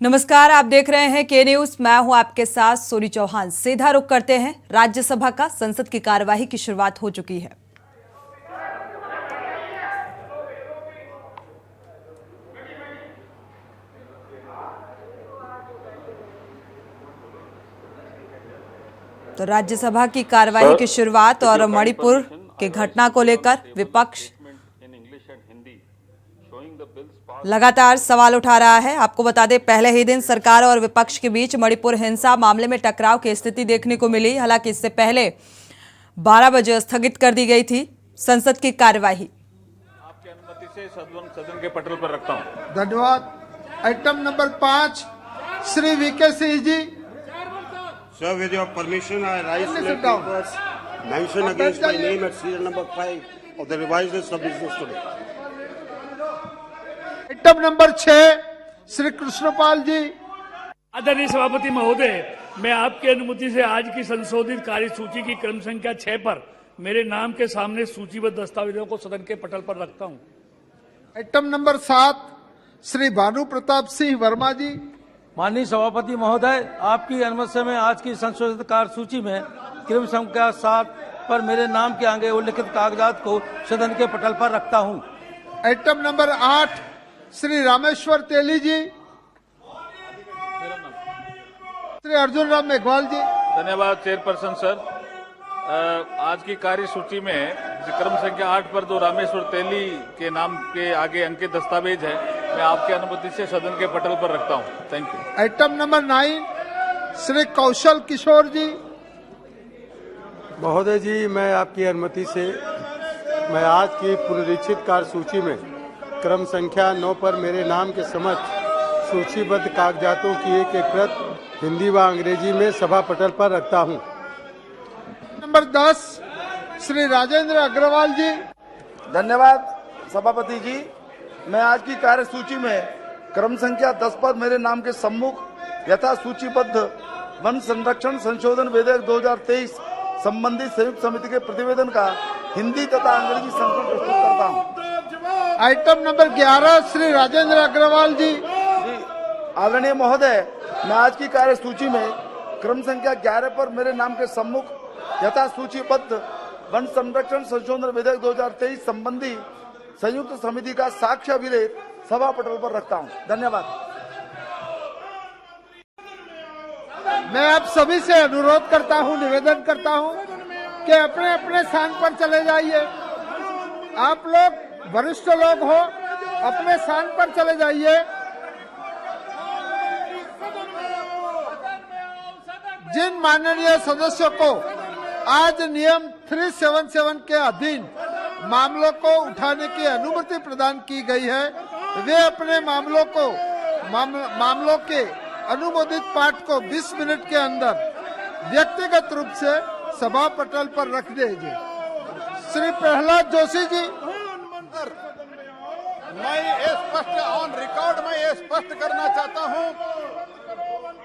नमस्कार, आप देख रहे हैं के न्यूज। मैं हूं आपके साथ सोनी चौहान। सीधा रुख करते हैं राज्यसभा का। संसद की कार्यवाही की शुरुआत हो चुकी है। तो राज्यसभा की कार्यवाही की शुरुआत और मणिपुर की घटना को लेकर विपक्ष लगातार सवाल उठा रहा है। आपको बता दें, पहले ही दिन सरकार और विपक्ष के बीच मणिपुर हिंसा मामले में टकराव की स्थिति देखने को मिली। हालांकि इससे पहले 12 बजे स्थगित कर दी गई थी संसद की कार्यवाही। आपकी अनुमति से सदन के पटल पर रखता हूं। धन्यवाद। Item number 5 Shri VK Singh ji. Sir, with your permission, I rise to let papers mention against my name at serial number 5 of the revised list of business today. Item number 6 Shri Krishanpal ji. आदरणीय सभापति महोदय, मैं आपकी अनुमति से आज की संशोधित कार्यसूची की क्रम संख्या 6 पर मेरे नाम के सामने सूचीबद्ध दस्तावेजों को सदन के पटल पर रखता हूं। आइटम नंबर 7 श्री भानु प्रताप सिंह वर्मा जी। माननीय सभापति महोदय, आपकी अनुमति से मैं आज की संशोधित कार्यसूची में क्रम संख्या 7 पर मेरे नाम के आगे उल्लिखित कागजात को सदन के पटल पर रखता हूं। आइटम नंबर 8 श्री रामेश्वर तेली जी। श्री अर्जुन राम मेघवाल जी। धन्यवाद चेयरपर्सन सर। आज की कार्यसूची में क्रम संख्या 8 पर जो रामेश्वर तेली के नाम के आगे अंकित दस्तावेज है, मैं आपकी अनुमति से सदन के पटल पर रखता हूं। Thank you. Item number 9 Shri Kaushal Kishore ji. महोदय जी, मैं आपकी अनुमति से मैं आज की पुनरीक्षित कार्यसूची में क्रम संख्या 9 पर मेरे नाम के समक्ष सूचीबद्ध कागजातों की एक प्रत हिंदी व अंग्रेजी में सभा पटल पर रखता हूं। नंबर 10 श्री राजेंद्र अग्रवाल जी। धन्यवाद सभापति जी। मैं आज की कार्यसूची में क्रम संख्या 10 पर मेरे नाम के सम्मुख यथा सूचीबद्ध वन संरक्षण संशोधन विधेयक 2023 संबंधित संयुक्त समिति के प्रतिवेदन का हिंदी तथा अंग्रेजी संस्करण प्रस्तुत करता हूं। आइटम नंबर 11 श्री राजेंद्र अग्रवाल जी। आदरणीय महोदय, मैं आज की कार्यसूची में क्रम संख्या 11 पर मेरे नाम के सम्मुख यथा सूचीबद्ध वन संरक्षण संशोधन विधेयक 2023 संबंधी संयुक्त समिति का साक्ष्य अभिलेख सभा पटल पर रखता हूं। धन्यवाद। मैं आप सभी से अनुरोध करता हूं, निवेदन करता हूं कि अपने अपने स्थान पर चले जाइए। आप लोग वरिष्ठ लोग हो, अपने स्थान पर चले जाइए। जिन माननीय सदस्यों को आज नियम 377 के अधीन मामलों को उठाने की अनुमति प्रदान की गई है, वे अपने मामलों के अनुमोदित पाठ को 20 मिनट के अंदर व्यक्तिगत रूप से सभा पटल पर रख दीजिए। श्री प्रहलाद जोशी जी। मैं ये स्पष्ट ऑन रिकॉर्ड में ये स्पष्ट करना चाहता हूं,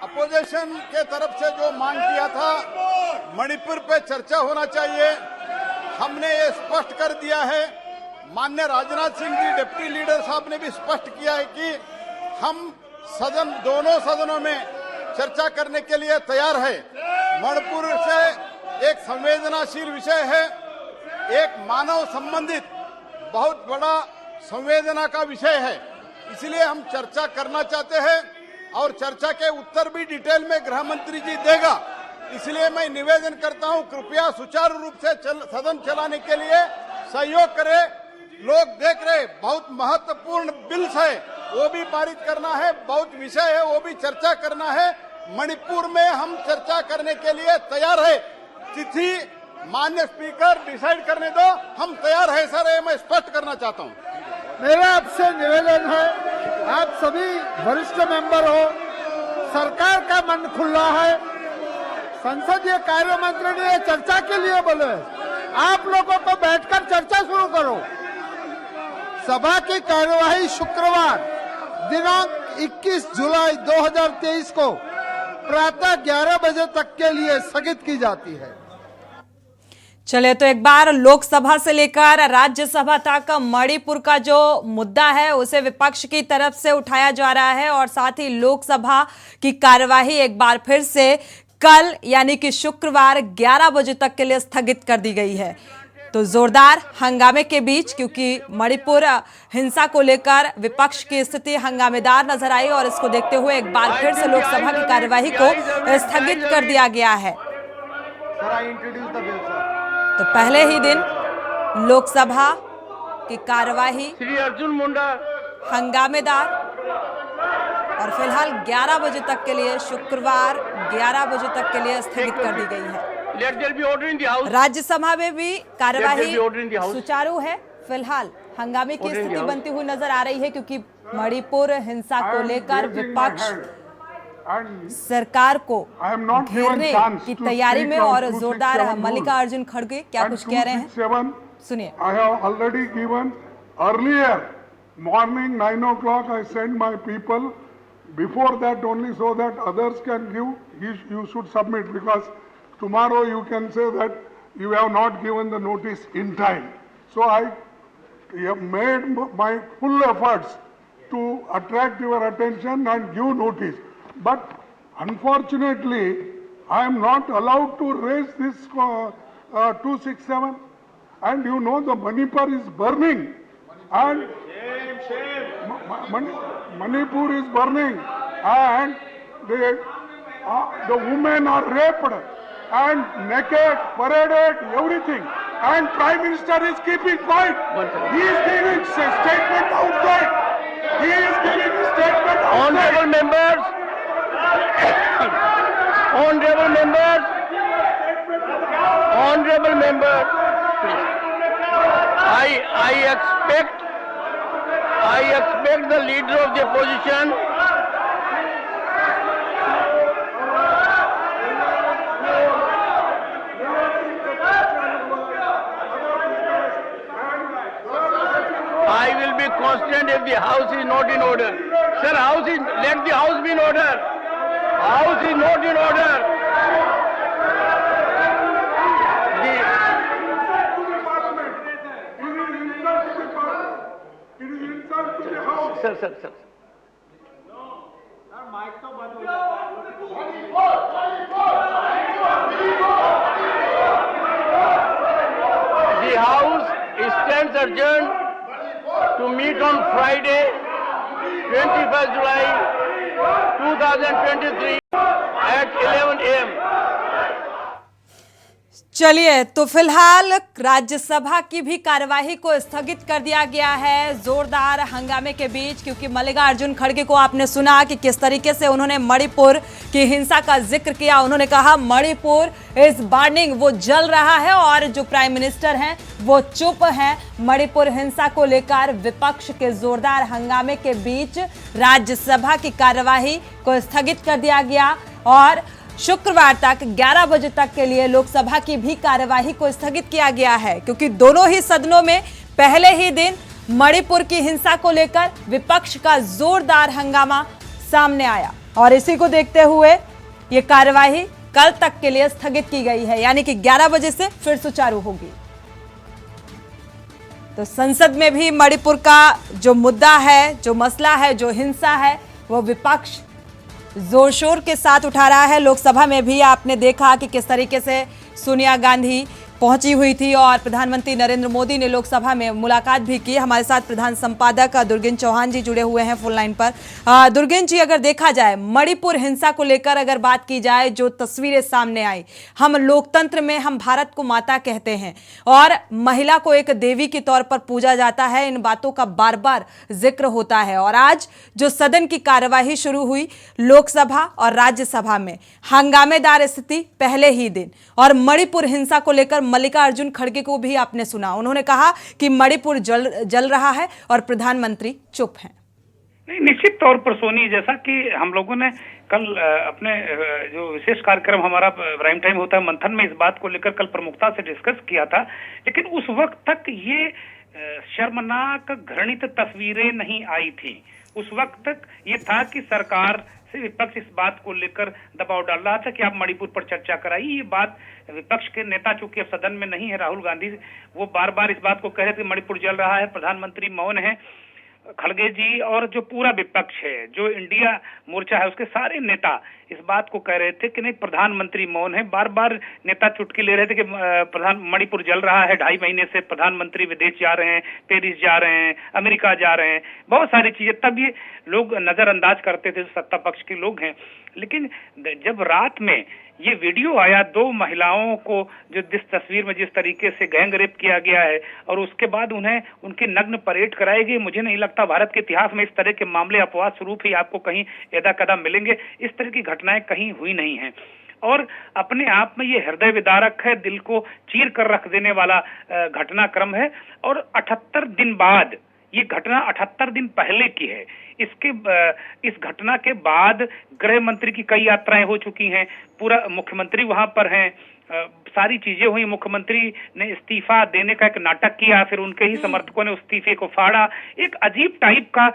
अपोजिशन के तरफ से जो मांग किया था मणिपुर पे चर्चा होना चाहिए, हमने ये स्पष्ट कर दिया है। माननीय राजनाथ सिंह जी डिप्टी लीडर साहब ने भी स्पष्ट किया है कि हम दोनों सदनों में चर्चा करने के लिए तैयार है। मणिपुर से एक संवेदनशील विषय है, एक मानव संबंधित बहुत बड़ा संवेदना का विषय है, इसलिए हम चर्चा करना चाहते हैं और चर्चा के उत्तर भी डिटेल में गृह मंत्री जी देगा। इसलिए मैं निवेदन करता हूं, कृपया सुचारू रूप से सदन चलाने के लिए सहयोग करें। लोग देख रहे, बहुत महत्वपूर्ण बिल्स है, वो भी पारित करना है, बहुत विषय है, वो भी चर्चा करना है। मणिपुर में हम चर्चा करने के लिए तैयार है। तिथि माननीय स्पीकर डिसाइड करने दो, हम तैयार है सर, ये मैं स्पष्ट करना चाहता हूँ। मेरा आपसे निवेदन है, आप सभी वरिष्ठ मेंबर हो, सरकार का मन खुला है, संसदीय कार्य मंत्री ने चर्चा के लिए बोले, आप लोगों को बैठकर चर्चा शुरू करो। सभा की कार्यवाही शुक्रवार दिनांक 21 जुलाई 2023 को प्रातः 11 बजे तक के लिए स्थगित की जाती है। चलिए तो एक बार लोकसभा से लेकर राज्यसभा तक मणिपुर का जो मुद्दा है उसे विपक्ष की तरफ से उठाया जा रहा है और साथ ही लोकसभा की कार्यवाही एक बार फिर से कल यानी कि शुक्रवार 11 बजे तक के लिए स्थगित कर दी गई है। तो जोरदार हंगामे के बीच, क्योंकि मणिपुर हिंसा को लेकर विपक्ष की स्थिति हंगामेदार नजर आई और इसको देखते हुए एक बार फिर से लोकसभा की कार्यवाही को स्थगित कर दिया गया है। तो पहले ही दिन लोकसभा की कार्यवाही श्री अर्जुन मुंडा हंगामेदार और फिलहाल 11 बजे तक के लिए, शुक्रवार 11 बजे तक के लिए स्थगित कर दी गई है। Let there be order in the house. Rajya Sabha में भी कार्यवाही सुचारू है। फिलहाल हंगामे की स्थिति बनती हुई नजर आ रही है, क्योंकि मणिपुर हिंसा को लेकर विपक्ष सरकार को घेरने की तैयारी में और जोरदार मल्लिकार्जुन खड़गे क्या कुछ कह रहे हैं, सुनिए। I have already given earlier morning 9 o'clock. I sent my people before that only so that others can give. You should submit, because tomorrow you can say that you have not given the notice in time. So I have made my full efforts to attract your attention and give notice. But unfortunately, I am not allowed to raise this 267. And you know the Manipur is burning. And Manipur is burning. And the women are raped and naked, paraded, everything. And Prime Minister is keeping quiet. He is giving a statement outside. He is giving a statement outside. Honorable members, honorable members, honorable members, please. I expect the leader of the opposition I will be constant if the house is not in order. Sir, let the house be in order. House is not in order. Sir. The house stands adjourned to meet on Friday, 21st July 2023 at 11 a.m. चलिए तो फिलहाल राज्यसभा की भी कार्यवाही को स्थगित कर दिया गया है जोरदार हंगामे के बीच, क्योंकि मल्लिकार्जुन खड़गे को आपने सुना कि किस तरीके से उन्होंने मणिपुर की हिंसा का जिक्र किया। उन्होंने कहा मणिपुर इज बर्निंग, वो जल रहा है, और जो प्राइम मिनिस्टर हैं वो चुप हैं। मणिपुर हिंसा को लेकर विपक्ष के जोरदार हंगामे के बीच राज्यसभा की कार्यवाही को स्थगित कर दिया गया और शुक्रवार तक 11 बजे तक के लिए लोकसभा की भी कार्यवाही को स्थगित किया गया है, क्योंकि दोनों ही सदनों में पहले ही दिन मणिपुर की हिंसा को लेकर विपक्ष का जोरदार हंगामा सामने आया और इसी को देखते हुए ये कार्यवाही कल तक के लिए स्थगित की गई है, यानी कि 11 बजे से फिर सुचारू होगी। तो संसद में भी मणिपुर का जो मुद्दा है, जो मसला है, जो हिंसा है, वो विपक्ष जोर शोर के साथ उठा रहा है। लोकसभा में भी आपने देखा कि किस तरीके से सोनिया गांधी पहुंची हुई थी और प्रधानमंत्री नरेंद्र मोदी ने लोकसभा में मुलाकात भी की। हमारे साथ प्रधान संपादक दुर्गेन चौहान जी जुड़े हुए हैं फोन लाइन पर। दुर्गेन जी, अगर देखा जाए मणिपुर हिंसा को लेकर अगर बात की जाए, जो तस्वीरें सामने आई, हम लोकतंत्र में हम भारत को माता कहते हैं और महिला को एक देवी के तौर पर पूजा जाता है, इन बातों का बार बार जिक्र होता है। और आज जो सदन की कार्यवाही शुरू हुई लोकसभा और राज्यसभा में, हंगामेदार स्थिति पहले ही दिन, और मणिपुर हिंसा को लेकर मल्लिकार्जुन खड़गे को भी आपने सुना, उन्होंने कहा कि मणिपुर जल रहा है और प्रधानमंत्री चुप हैं। नहीं, निश्चित तौर पर सोनी, जैसा कि हम लोगों ने कल अपने जो विशेष कार्यक्रम हमारा प्राइम टाइम होता है मंथन में इस बात को लेकर कल प्रमुखता से डिस्कस किया था, लेकिन उस वक्त तक ये शर्मनाक घृणित तस्वीरें नहीं आई थी। उस वक्त तक ये था कि सरकार से विपक्ष इस बात को लेकर दबाव डाल रहा था कि आप मणिपुर पर चर्चा कराइए। ये बात विपक्ष के नेता चूंकि अब सदन में नहीं है, राहुल गांधी, वो बार बार इस बात को कह रहे थे मणिपुर जल रहा है, प्रधानमंत्री मौन है। खड़गे जी और जो पूरा विपक्ष है, जो इंडिया मोर्चा है, उसके सारे नेता इस बात को कह रहे थे कि नहीं प्रधानमंत्री मौन है। बार बार नेता चुटकी ले रहे थे कि मणिपुर जल रहा है, 2.5 महीने से प्रधानमंत्री विदेश जा रहे हैं, पेरिस जा रहे हैं, अमेरिका जा रहे हैं, बहुत सारी चीजें, तब ये लोग नजरअंदाज करते थे, सत्ता पक्ष के लोग हैं। लेकिन जब रात में ये वीडियो आया 2 महिलाओं को जो जिस तस्वीर में जिस तरीके से गैंग रेप किया गया है और उसके बाद उन्हें उनकी नग्न परेड कराई गई, मुझे नहीं लगता भारत के इतिहास में इस तरह के मामले अपवाद स्वरूप ही आपको कहीं यदा कदा मिलेंगे। इस तरह की घटनाएं कहीं हुई नहीं हैं और अपने आप में ये हृदय विदारक है, दिल को चीर कर रख देने वाला घटनाक्रम है। और 78 दिन बाद, ये घटना 78 दिन पहले की है। इस घटना के बाद गृह मंत्री की कई यात्राएं हो चुकी हैं, पूरा मुख्यमंत्री वहां पर हैं, सारी चीजें हुई। मुख्यमंत्री ने इस्तीफा देने का एक नाटक किया, फिर उनके ही समर्थकों ने इस्तीफे को फाड़ा। एक अजीब टाइप का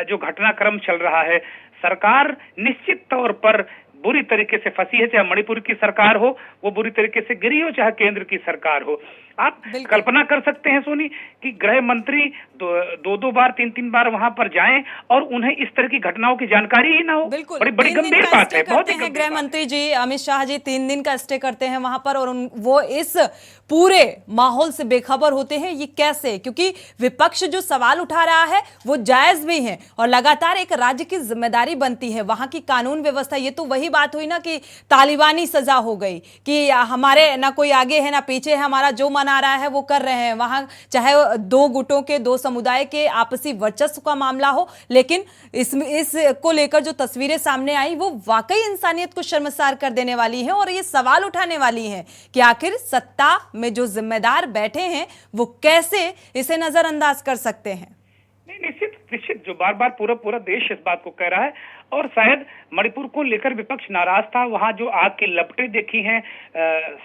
जो घटनाक्रम चल रहा है। सरकार निश्चित तौर पर बुरी तरीके से फंसी है, चाहे मणिपुर की सरकार हो वो बुरी तरीके से गिरी हो, चाहे केंद्र की सरकार हो। आप कल्पना कर सकते हैं सोनी कि गृह मंत्री 2 बार 3 बार वहां पर जाएं और उन्हें इस तरह की घटनाओं की जानकारी ही ना हो। बड़ी गंभीर बात है। बहुत ही गृह मंत्री जी अमित शाह जी 3 दिन का स्टे करते हैं वहां पर और वो इस पूरे माहौल से बेखबर होते हैं। ये कैसे? क्योंकि विपक्ष जो सवाल उठा रहा है वो जायज भी है और लगातार एक राज्य की जिम्मेदारी बनती है वहां की कानून व्यवस्था। ये तो वही बात हुई ना कि तालिबानी सजा हो गई कि हमारे ना कोई आगे है ना पीछे है, हमारा जो मन आ रहा है वो कर रहे हैं। वहां चाहे 2 गुटों के 2 समुदाय के आपसी वर्चस्व का मामला हो, लेकिन इसको लेकर जो तस्वीरें सामने आई वो वाकई इंसानियत को शर्मसार कर देने वाली हैं और ये सवाल उठाने वाली हैं कि आखिर सत्ता में जो जिम्मेदार बैठे हैं वो कैसे इसे नजरअंदाज कर सकते हैं। नहीं, निश्चित जो बार बार पूरा देश इस बात को कह रहा है और शायद मणिपुर को लेकर विपक्ष नाराज था। वहां जो आग की लपटें देखी हैं,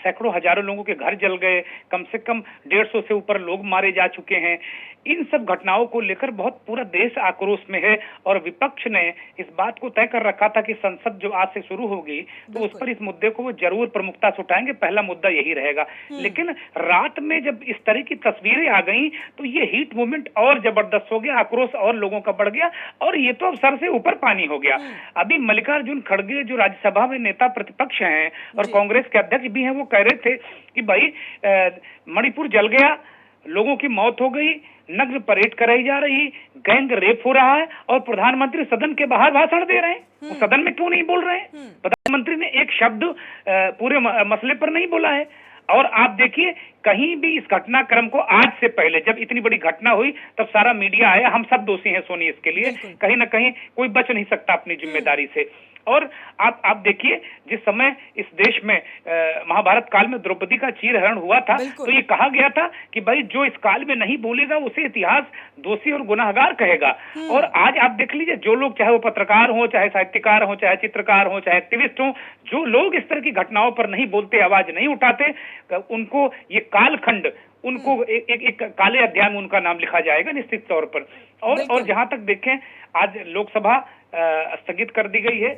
सैकड़ों हजारों लोगों के घर जल गए, कम से कम 150 से ऊपर लोग मारे जा चुके हैं। इन सब घटनाओं को लेकर बहुत पूरा देश आक्रोश में है और विपक्ष ने इस बात को तय कर रखा था कि संसद जो आज से शुरू होगी तो उस पर इस मुद्दे को वो जरूर प्रमुखता से उठाएंगे, पहला मुद्दा यही रहेगा। लेकिन रात में जब इस तरह की तस्वीरें आ गई तो ये हीट मूवमेंट और जबरदस्त हो गया, आक्रोश और लोगों का बढ़ गया और ये तो अब सर से ऊपर पानी हो गया। अभी मल्लिकार्जुन खड़गे जो राज्यसभा में नेता प्रतिपक्ष हैं और कांग्रेस के अध्यक्ष भी हैं, वो कह रहे थे कि भाई मणिपुर जल गया, लोगों की मौत हो गई, नग्न परेड कराई जा रही, गैंग रेप हो रहा है और प्रधानमंत्री सदन के बाहर भाषण दे रहे हैं। वो सदन में क्यों नहीं बोल रहे हैं? प्रधानमंत्री ने एक शब्द पूरे मसले पर नहीं बोला है। और आप देखिए कहीं भी इस घटनाक्रम को आज से पहले जब इतनी बड़ी घटना हुई तब सारा मीडिया आया, हम सब दोषी हैं सोनी इसके लिए, कहीं ना कहीं कोई बच नहीं सकता अपनी जिम्मेदारी से। और आप देखिए जिस समय इस देश में महाभारत काल में द्रौपदी का चीरहरण हुआ था तो ये कहा गया था कि भाई जो इस काल में नहीं बोलेगा उसे इतिहास दोषी और गुनाहगार कहेगा। और आज आप देख लीजिए जो लोग, चाहे वो पत्रकार हो, चाहे साहित्यकार हो, चाहे चित्रकार हो, चाहे एक्टिविस्ट हो, जो लोग इस तरह की घटनाओं पर नहीं बोलते, आवाज नहीं उठाते, उनको ये कालखंड, उनको एक काले अध्याय में उनका नाम लिखा जाएगा निश्चित तौर पर। और जहां तक देखें आज लोकसभा स्थगित कर दी गई है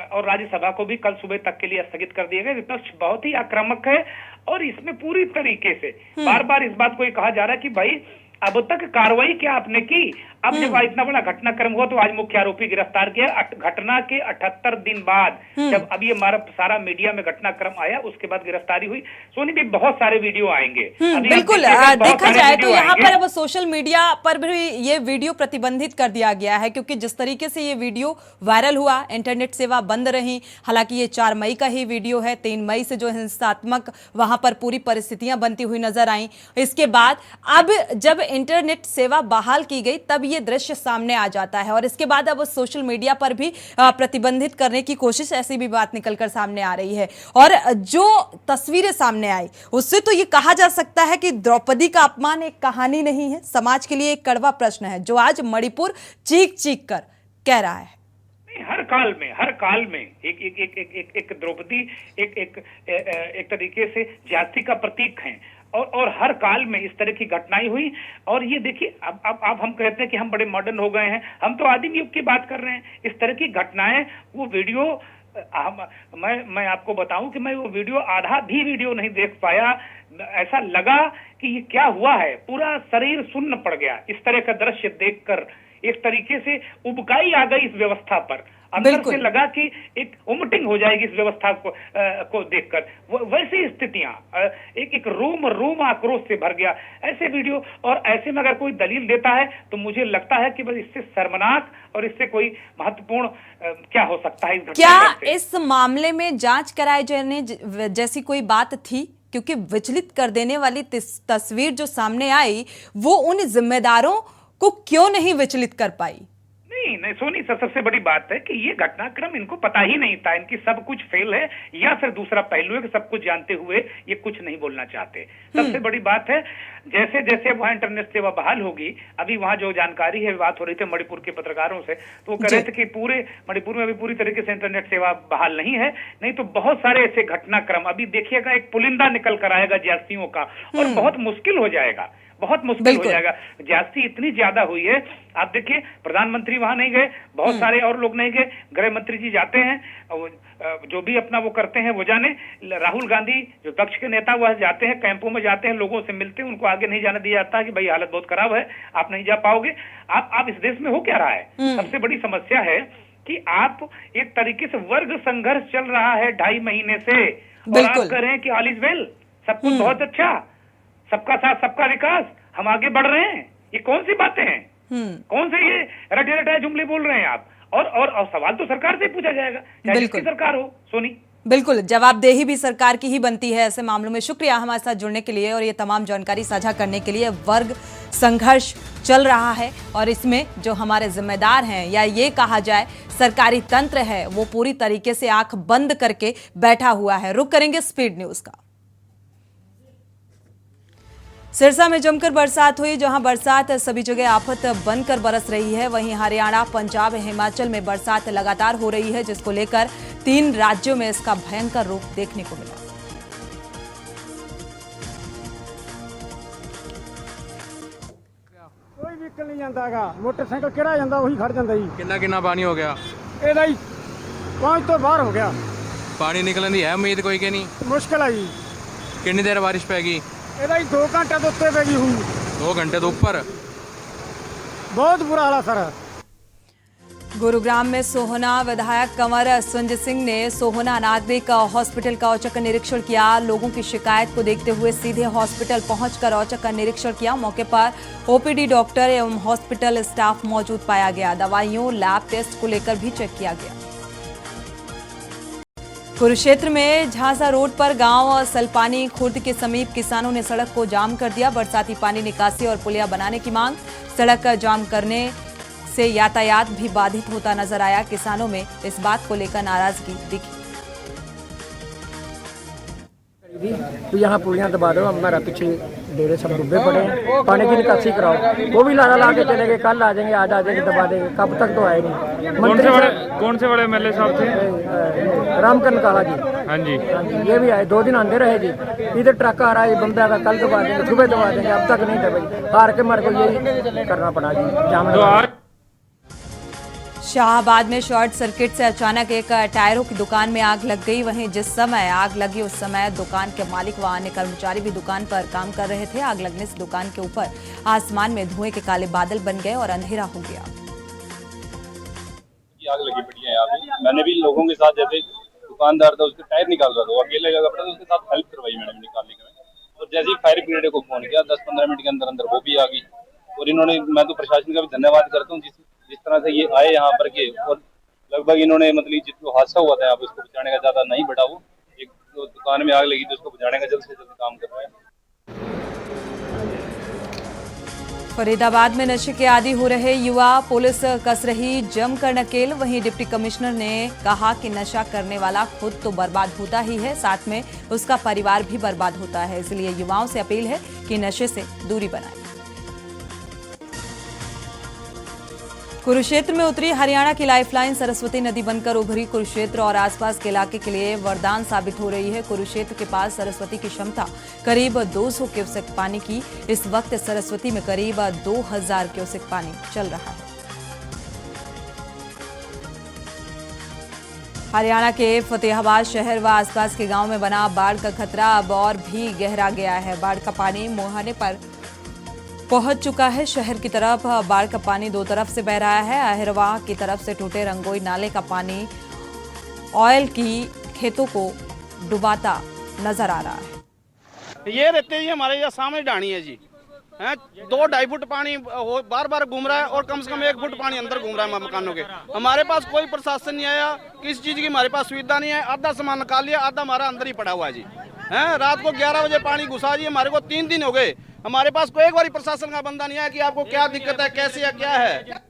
और राज्यसभा को भी कल सुबह तक के लिए स्थगित कर दिया गया। विपक्ष बहुत ही आक्रामक है और इसमें पूरी तरीके से बार बार इस बात को ये कहा जा रहा है कि भाई अब तक कार्रवाई क्या आपने की? अब जब इतना बड़ा घटनाक्रम हुआ तो आज मुख्य आरोपी गिरफ्तार किया। घटना के 78 दिन बाद जब अब ये हमारा सारा मीडिया में घटनाक्रम आया उसके बाद गिरफ्तारी हुई। सोनी भी बहुत सारे वीडियो आएंगे। बिल्कुल देखा जाए तो यहाँ पर अब सोशल मीडिया पर भी ये वीडियो प्रतिबंधित कर दिया गया है क्योंकि जिस तरीके से ये वीडियो वायरल हुआ, इंटरनेट सेवा बंद रही। हालांकि ये 4 मई का ही वीडियो है, 3 मई से जो हिंसात्मक वहां पर पूरी परिस्थितियां बनती हुई नजर आई। इसके बाद अब जब इंटरनेट सेवा बहाल की गई तब ये दृश्य सामने आ जाता है और इसके बाद अब सोशल मीडिया पर भी प्रतिबंधित करने की कोशिश, ऐसी भी बात निकलकर सामने आ रही है। और जो तस्वीरें सामने आई उससे तो ये कहा जा सकता है कि द्रौपदी का अपमान एक कहानी नहीं है, समाज के लिए एक कड़वा प्रश्न है जो आज मणिपुर चीख चीख कर कह रहा है। हर काल में एक द्रौपदी एक तरीके से जाति का प्रतीक है। और हर काल में इस तरह की घटनाएं हुई। और ये देखिए, अब हम कहते हैं कि हम बड़े मॉडर्न हो गए हैं, हम तो आदिम युग की बात कर रहे हैं। इस तरह की घटनाएं, वो वीडियो मैं आपको बताऊं कि मैं वो वीडियो, आधा भी वीडियो नहीं देख पाया। ऐसा लगा कि ये क्या हुआ है, पूरा शरीर सुन्न पड़ गया इस तरह का दृश्य देखकर। एक तरीके से उबकाई आ गई इस व्यवस्था पर, अंदर से लगा कि एक उमटिंग हो जाएगी इस व्यवस्था को देखकर। वैसी स्थितियां, एक रोम आक्रोश से भर गया ऐसे वीडियो। और ऐसे में अगर कोई दलील देता है तो मुझे लगता है कि बस इससे शर्मनाक और इससे कोई महत्वपूर्ण क्या हो सकता है। क्या इस मामले में जांच कराए जाने जैसी कोई बात थी? क्योंकि विचलित कर देने वाली तस्वीर जो सामने आई, वो उन जिम्मेदारों को क्यों नहीं विचलित कर पाई? नहीं सोनी सर, सबसे बड़ी बात है कि ये घटनाक्रम इनको पता ही नहीं था, इनकी सब कुछ फेल है, या फिर दूसरा पहलू है कि सब कुछ जानते हुए ये कुछ नहीं बोलना चाहते। सबसे बड़ी बात है, जैसे जैसे वहाँ इंटरनेट सेवा बहाल होगी, अभी वहाँ जो जानकारी है, बात हो रही थी मणिपुर के पत्रकारों से, तो वो कह रहे थे कि पूरे मणिपुर में अभी पूरी तरीके से इंटरनेट सेवा बहाल नहीं है, नहीं तो बहुत सारे ऐसे घटनाक्रम अभी देखिएगा, एक पुलिंदा निकल कर आएगा ज्यादतियों का, और बहुत मुश्किल हो जाएगा, बहुत मुश्किल हो जाएगा। ज्यादती इतनी ज्यादा हुई है। आप देखिए, प्रधानमंत्री वहां नहीं गए, बहुत सारे और लोग नहीं गए, गृह मंत्री जी जाते हैं, जो भी अपना वो करते हैं वो जाने। राहुल गांधी जो विपक्ष के नेता, वह जाते हैं, कैंपों में जाते हैं, लोगों से मिलते हैं, उनको आगे नहीं जाने दिया जाता कि भाई हालत बहुत खराब है, आप नहीं जा पाओगे। आप इस देश में हो क्या रहा है? सबसे बड़ी समस्या है कि आप एक तरीके से वर्ग संघर्ष चल रहा है 2.5 महीने से, और आप कह रहे हैं कि ऑल इज वेल, सब कुछ बहुत अच्छा, सबका साथ सबका विकास, हम आगे बढ़ रहे हैं। ये कौन सी बातें हैं? कौन से ये रटे रटाए जुमले बोल रहे हैं आप? और सवाल तो सरकार से पूछा जाएगा, चाहे जिसकी सरकार हो। सोनी, बिल्कुल, जवाबदेही भी सरकार की ही बनती है ऐसे मामलों में। शुक्रिया हमारे साथ जुड़ने के लिए और ये तमाम जानकारी साझा करने के लिए। वर्ग संघर्ष चल रहा है और इसमें जो हमारे जिम्मेदार हैं, या ये कहा जाए सरकारी तंत्र है, वो पूरी तरीके से आंख बंद करके बैठा हुआ है। रुक करेंगे स्पीड न्यूज का। सिरसा में जमकर बरसात हुई, जहां बरसात सभी जगह आफत बनकर बरस रही है। वहीं हरियाणा, पंजाब, हिमाचल में बरसात लगातार हो रही है, जिसको लेकर 3 राज्यों में इसका भयंकर रूप देखने को मिला। कोई व्हीकल नहीं जाता, मोटरसाइकिल किहड़ा जाता वही खड़ जाता जी। कितना पानी हो गया? ਇਹਦਾ ਹੀ 5 ਤੋਂ ਬਾਹਰ हो गया। पानी निकलने की है उम्मीद कोई के नहीं? मुश्किल है जी। कितनी देर बारिश पैगी? ਇਹਦਾ ਹੀ 2 ਘੰਟੇ ਤੋਂ ਉੱਤੇ ਪੈਗੀ ਹੋਈ। 2 घंटे तो ऊपर? बहुत बुरा हाल है सर। गुरुग्राम में सोहना विधायक कंवर संजय सिंह ने सोहना नागरिक हॉस्पिटल का औचक निरीक्षण किया। लोगों की शिकायत को देखते हुए सीधे हॉस्पिटल पहुंचकर औचक निरीक्षण किया। मौके पर ओपीडी डॉक्टर एवं हॉस्पिटल स्टाफ मौजूद पाया गया। दवाइयों, लैब टेस्ट को लेकर भी चेक किया गया। कुरुक्षेत्र में झांसा रोड पर गांव सलपानी खुर्द के समीप किसानों ने सड़क को जाम कर दिया। बरसाती पानी निकासी और पुलिया बनाने की मांग। सड़क जाम करने से यातायात भी बाधित होता नजर आया। किसानों में इस बात को लेकर नाराजगी दिखी। तो यहाँ पुलियाँ दबा दो, हमारा पीछे डेरे सब डूबे पड़े हैं, पानी की निकासी कराओ। वो भी लाना ला के चले गए, कल आ जाएंगे, आज आ जाएंगे, दबा देंगे, कब तक तो आए नहीं। कौन से बड़े एमएलए साहब थे? रामकरण काला जी। हाँ जी, ये भी आए, 2 दिन आंदे रहे जी। इधर ट्रक आ रहा है बम्बे का, कल दबा देंगे, सुबह दबा देंगे, अब तक नहीं दबाई। हार के मेरे को यही करना पड़ा जी, जाम। शाहबाद में शॉर्ट सर्किट से अचानक एक टायरों की दुकान में आग लग गई। वहीं जिस समय आग लगी उस समय दुकान के मालिक व अन्य कर्मचारी भी दुकान पर काम कर रहे थे। आग लगने से दुकान के ऊपर आसमान में धुएं के काले बादल बन गए और अंधेरा हो गया। आग लगी पड़ी है यहाँ पे। मैंने भी लोगों के साथ, जैसे दुकानदार था उसके टायर निकाल रहा था, वो अकेले लगा पड़ा था, उसके साथ हेल्प करवाई मैंने निकालने के में। और जैसे ही फायर ब्रिगेड को फोन किया, 10-15 मिनट के अंदर अंदर वो भी आ गई। और इन्होंने, मैं तो प्रशासन का भी धन्यवाद करता हूँ जिस तरह से ये आए यहाँ पर के, और लगभग इन्होंने मतलब जितना हादसा हुआ था यहाँ पे उसको बचाने का ज्यादा नहीं बढ़ा। वो एक तो दुकान में आग लगी तो उसको बुझाने का जल्द से जल्द काम कर रहा है। फरीदाबाद में नशे के आदी हो रहे युवा, पुलिस कस रही जमकर नकेल। वहीं डिप्टी कमिश्नर ने कहा कि नशा करने वाला खुद तो बर्बाद होता ही है, साथ में उसका परिवार भी बर्बाद होता है। इसलिए युवाओं से अपील है कि नशे से दूरी बनाएं। कुरुक्षेत्र में उतरी हरियाणा की लाइफलाइन सरस्वती नदी बनकर उभरी। कुरुक्षेत्र और आसपास के इलाके के लिए वरदान साबित हो रही है। कुरुक्षेत्र के पास सरस्वती की क्षमता करीब 200 क्यूसेक पानी की। इस वक्त सरस्वती में करीब 2000 क्यूसेक पानी चल रहा है। हरियाणा के फतेहाबाद शहर व आसपास के गांव में बना बाढ़ का खतरा अब और भी गहरा गया है। बाढ़ का पानी मुहाने पर पहुंच चुका है। शहर की तरफ बाढ़ का पानी दो तरफ से बह रहा है। अहिरवा की तरफ से टूटे रंगोई नाले का पानी ऑयल की खेतों को डुबाता नजर आ रहा है। ये रहते ही हमारे यहाँ सामने ढाणी है जी, 2-2.5 फुट पानी बार बार घूम रहा है और कम से कम 1 फुट पानी अंदर घूम रहा है मकानों के। हमारे पास कोई प्रशासन नहीं आया, किसी चीज की हमारे पास सुविधा नहीं है। आधा सामान निकाल लिया, आधा हमारा अंदर ही पड़ा हुआ है जी। रात को 11 बजे पानी घुसा जी, हमारे को 3 दिन हो गए। हमारे पास कोई एक बार प्रशासन का बंदा नहीं आया कि आपको क्या दिक्कत है, कैसे है, क्या है।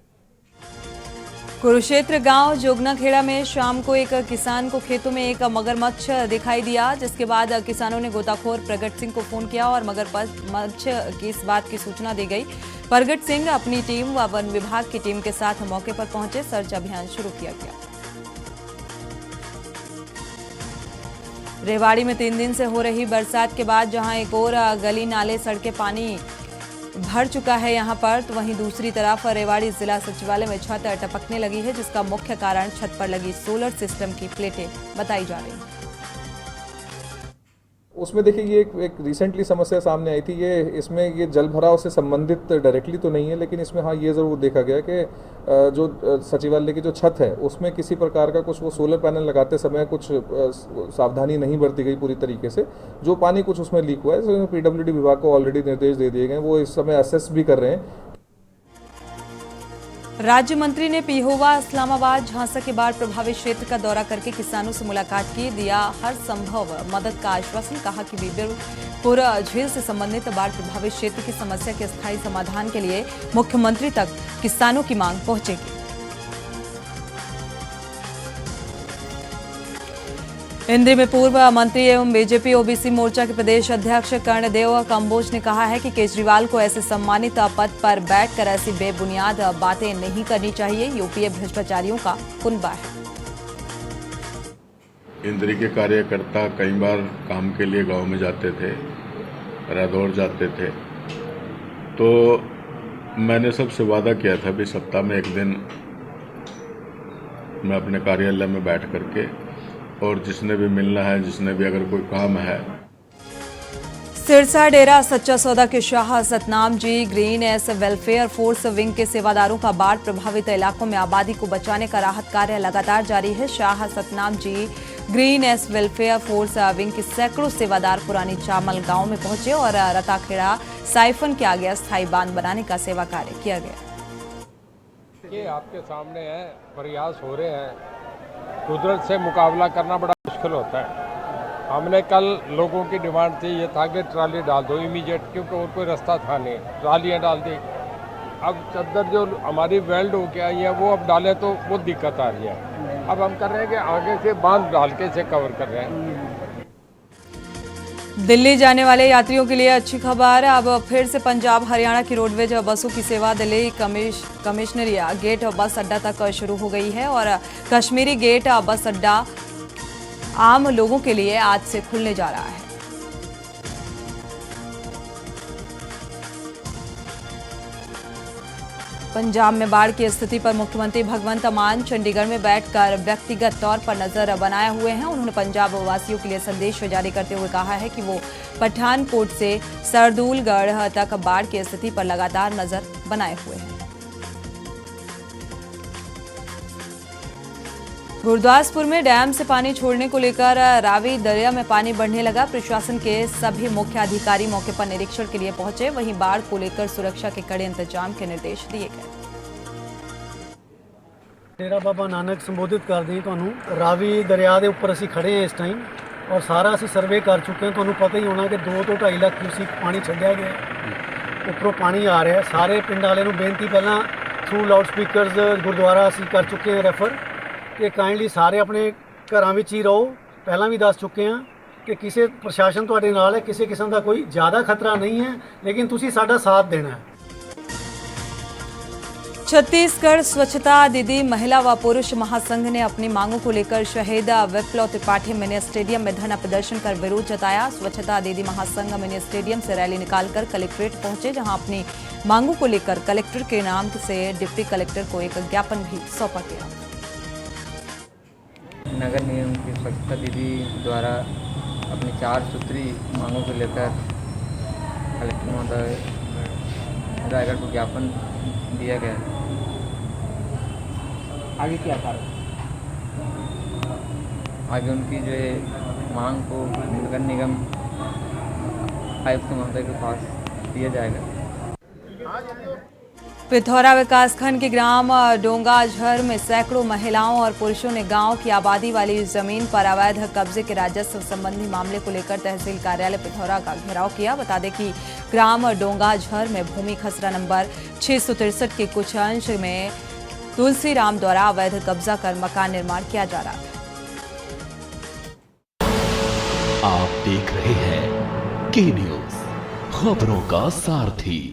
कुरुक्षेत्र गांव जोगनाखेड़ा में शाम को एक किसान को खेतों में एक मगरमच्छ दिखाई दिया, जिसके बाद किसानों ने गोताखोर प्रगट सिंह को फोन किया और मगरमच्छ की इस बात की सूचना दी गई। प्रगट सिंह अपनी टीम व वन विभाग की टीम के साथ मौके पर पहुंचे। सर्च अभियान शुरू किया गया। रेवाड़ी में 3 दिन से हो रही बरसात के बाद जहां एक और गली नाले सड़कें पानी भर चुका है यहां पर, तो वहीं दूसरी तरफ रेवाड़ी जिला सचिवालय में छत टपकने लगी है, जिसका मुख्य कारण छत पर लगी सोलर सिस्टम की प्लेटें बताई जा रही हैं। उसमें देखिए ये एक रिसेंटली समस्या सामने आई थी। इसमें ये जल भराव से संबंधित डायरेक्टली तो नहीं है, लेकिन इसमें हाँ ये ज़रूर देखा गया कि जो सचिवालय की जो छत है उसमें किसी प्रकार का कुछ वो सोलर पैनल लगाते समय कुछ सावधानी नहीं बरती गई पूरी तरीके से। जो पानी कुछ उसमें लीक हुआ है, पीडब्ल्यूडी विभाग को ऑलरेडी निर्देश दे दिए गए, वो इस समय असेस भी कर रहे हैं। राज्य मंत्री ने पिहोवा, इस्लामाबाद, झांसा के बाढ़ प्रभावित क्षेत्र का दौरा करके किसानों से मुलाकात की, दिया हर संभव मदद का आश्वासन। कहा कि बीबीपुर झील से संबंधित बाढ़ प्रभावित क्षेत्र की समस्या के स्थायी समाधान के लिए मुख्यमंत्री तक किसानों की मांग पहुंचेगी। इंद्री में पूर्व मंत्री एवं बीजेपी ओबीसी मोर्चा के प्रदेश अध्यक्ष कर्णदेव कंबोज ने कहा है कि केजरीवाल को ऐसे सम्मानित पद पर बैठकर ऐसी बेबुनियाद बातें नहीं करनी चाहिए। यूपीए भ्रष्टाचारियों का कुनबा है। इंद्री के कार्यकर्ता कई बार काम के लिए गांव में जाते थे, रादौर जाते थे, तो मैंने सबसे वादा किया था भी सप्ताह में एक दिन मैं अपने कार्यालय में बैठ करके और जिसने भी मिलना है, जिसने भी अगर कोई काम है। सिरसा डेरा सच्चा सौदा के Shah Satnam ji green S welfare force wing के सेवादारों का बाढ़ प्रभावित इलाकों में आबादी को बचाने का राहत कार्य लगातार जारी है। Shah Satnam ji green S welfare force wing के सैकड़ों सेवादार पुरानी चामल गांव में पहुंचे और रताखेड़ा साइफन के आगे अस्थायी बांध बनाने का सेवा कार्य किया गया। ये आपके सामने है, प्रयास हो रहे हैं। कुदरत से मुकाबला करना बड़ा मुश्किल होता है। हमने कल लोगों की डिमांड थी, ये था कि ट्राली डाल दो इमीडिएट, क्योंकि और कोई रास्ता था नहीं, ट्रालियाँ डाल दी। अब चद्दर जो हमारी वेल्ड हो के आई है वो अब डाले तो बहुत दिक्कत आ रही है। अब हम कर रहे हैं कि आगे से बांध डाल के इसे कवर कर रहे हैं। दिल्ली जाने वाले यात्रियों के लिए अच्छी खबर। अब फिर से पंजाब हरियाणा की रोडवेज बसों की सेवा दिल्ली कमिश्नरिया गेट बस अड्डा तक शुरू हो गई है और कश्मीरी गेट बस अड्डा आम लोगों के लिए आज से खुलने जा रहा है। पंजाब में बाढ़ की स्थिति पर मुख्यमंत्री भगवंत मान चंडीगढ़ में बैठकर व्यक्तिगत तौर पर नजर बनाए हुए हैं। उन्होंने पंजाब वासियों के लिए संदेश जारी करते हुए कहा है कि वो पठानकोट से सरदूलगढ़ तक बाढ़ की स्थिति पर लगातार नजर बनाए हुए हैं। गुरदासपुर में डैम से पानी छोड़ने को लेकर रावी दरिया में पानी बढ़ने लगा। प्रशासन के सभी मुख्य अधिकारी मौके पर निरीक्षण के लिए पहुंचे। वहीं बाढ़ को लेकर सुरक्षा के कड़े इंतजाम के निर्देश दिए गए। डेरा बाबा नानक संबोधित कर दी ਤੁਹਾਨੂੰ रावी दरिया के उपर ਅਸੀਂ खड़े हैं इस टाइम और सारा ਅਸੀਂ सर्वे कर चुके हैं। ਤੁਹਾਨੂੰ पता ही होना कि 2 ਤੋਂ 2.5 ਲੱਖ क्यूसिक पानी ਛੱਡਿਆ ਗਿਆ, ਉੱਪਰੋਂ पानी आ रहा है। सारे पिंड वाले ਨੂੰ ਬੇਨਤੀ ਪਹਿਲਾਂ थ्रू लाउड स्पीकरस गुरुद्वारा ਅਸੀਂ कर चुके हैं रेफर कि काइंडली सारे अपने घरों में ही रहो। पहला भी दस चुके हैं कि किसी प्रशासन तुहाडे नाल है, किसी किस्म का कोई ज़्यादा खतरा नहीं है, लेकिन तुसी साडा साथ देना है। छत्तीसगढ़ स्वच्छता दीदी महिला व पुरुष महासंघ ने अपनी मांगों को लेकर शहीद विप्लव त्रिपाठी मिनी स्टेडियम में धरना प्रदर्शन कर विरोध जताया। स्वच्छता दीदी महासंघ मिनी स्टेडियम से रैली निकालकर कलेक्ट्रेट पहुंचे, जहां अपनी मांगों को लेकर कलेक्टर के नाम से डिप्टी कलेक्टर को एक ज्ञापन भी सौंपा गया। नगर निगम की स्वच्छता दीदी द्वारा अपनी 4 सूत्री मांगों को लेकर कलेक्टर महोदय रायगढ़ को ज्ञापन दिया गया है। आगे क्या कार्य? आगे उनकी जो है मांग को नगर निगम आयुक्त महोदय के पास दिया जाएगा। पिथौरा विकासखंड के ग्राम डोंगाझर में सैकड़ों महिलाओं और पुरुषों ने गांव की आबादी वाली जमीन पर अवैध कब्जे के राजस्व संबंधी मामले को लेकर तहसील कार्यालय पिथौरा का घेराव किया। बता दें कि ग्राम डोंगाझर में भूमि खसरा नंबर 663 के कुछ अंश में तुलसीराम द्वारा अवैध कब्जा कर मकान निर्माण किया जा रहा है। आप देख रहे हैं के न्यूज़, खबरों का सारथी।